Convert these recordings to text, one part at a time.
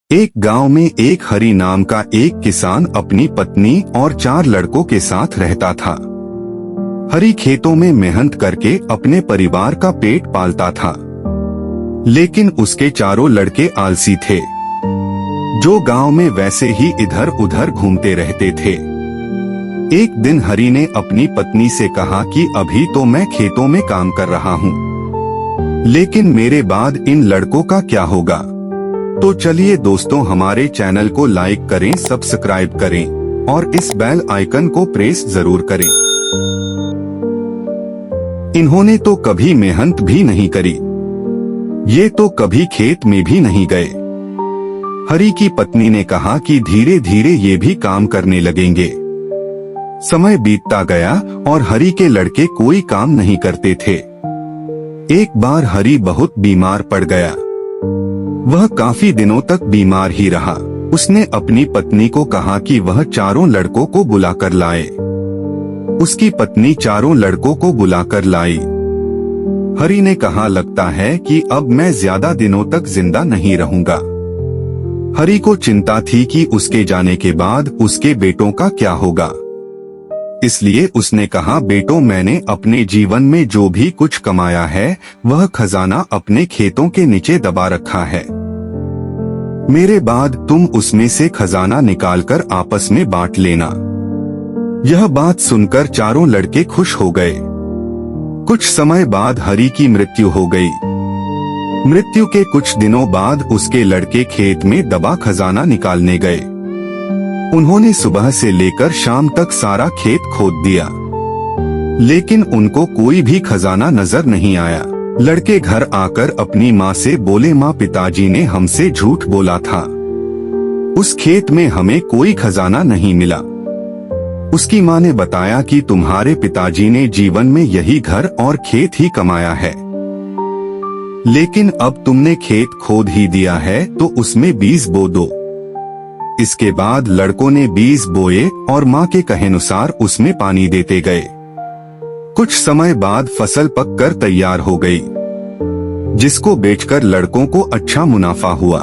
एक गांव में एक हरि नाम का एक किसान अपनी पत्नी और 4 लड़कों के साथ रहता था। हरि खेतों में मेहनत करके अपने परिवार का पेट पालता था, लेकिन उसके चारों लड़के आलसी थे, जो गांव में वैसे ही इधर उधर घूमते रहते थे। एक दिन हरि ने अपनी पत्नी से कहा कि अभी तो मैं खेतों में काम कर रहा हूँ, लेकिन मेरे बाद इन लड़कों का क्या होगा। तो चलिए दोस्तों, हमारे चैनल को लाइक करें, सब्सक्राइब करें और इस बेल आइकन को प्रेस जरूर करें। इन्होंने तो कभी मेहनत भी नहीं करी, ये तो कभी खेत में भी नहीं गए। हरि की पत्नी ने कहा कि धीरे धीरे ये भी काम करने लगेंगे। समय बीतता गया और हरि के लड़के कोई काम नहीं करते थे। एक बार हरि बहुत बीमार पड़ गया। वह काफी दिनों तक बीमार ही रहा। उसने अपनी पत्नी को कहा कि वह चारों लड़कों को बुलाकर लाए। उसकी पत्नी चारों लड़कों को बुलाकर लाई। हरि ने कहा, लगता है कि अब मैं ज्यादा दिनों तक जिंदा नहीं रहूंगा। हरि को चिंता थी कि उसके जाने के बाद उसके बेटों का क्या होगा। इसलिए उसने कहा, बेटों, मैंने अपने जीवन में जो भी कुछ कमाया है वह खजाना अपने खेतों के नीचे दबा रखा है। मेरे बाद तुम उसमें से खजाना निकालकर आपस में बांट लेना। यह बात सुनकर चारों लड़के खुश हो गए। कुछ समय बाद हरि की मृत्यु हो गई। मृत्यु के कुछ दिनों बाद उसके लड़के खेत में दबा खजाना निकालने गए। उन्होंने सुबह से लेकर शाम तक सारा खेत खोद दिया, लेकिन उनको कोई भी खजाना नजर नहीं आया। लड़के घर आकर अपनी माँ से बोले, माँ, पिताजी ने हमसे झूठ बोला था, उस खेत में हमें कोई खजाना नहीं मिला। उसकी माँ ने बताया कि तुम्हारे पिताजी ने जीवन में यही घर और खेत ही कमाया है, लेकिन अब तुमने खेत खोद ही दिया है तो उसमें बीज बो दो। इसके बाद लड़कों ने बीज बोए और माँ के कहेनुसार उसमें पानी देते गए। कुछ समय बाद फसल पककर तैयार हो गई, जिसको बेचकर लड़कों को अच्छा मुनाफा हुआ,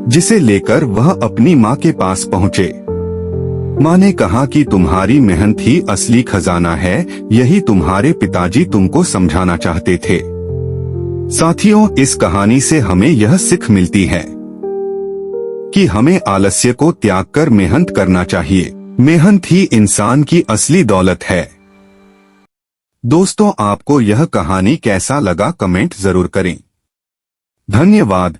जिसे लेकर वह अपनी माँ के पास पहुँचे। माँ ने कहा कि तुम्हारी मेहनत ही असली खजाना है, यही तुम्हारे पिताजी तुमको समझाना चाहते थे। साथियों, इस कहानी से हमें यह सीख मिलती है कि हमें आलस्य को त्याग कर मेहनत करना चाहिए। मेहनत ही इंसान की असली दौलत है। दोस्तों, आपको यह कहानी कैसा लगा कमेंट जरूर करें। धन्यवाद।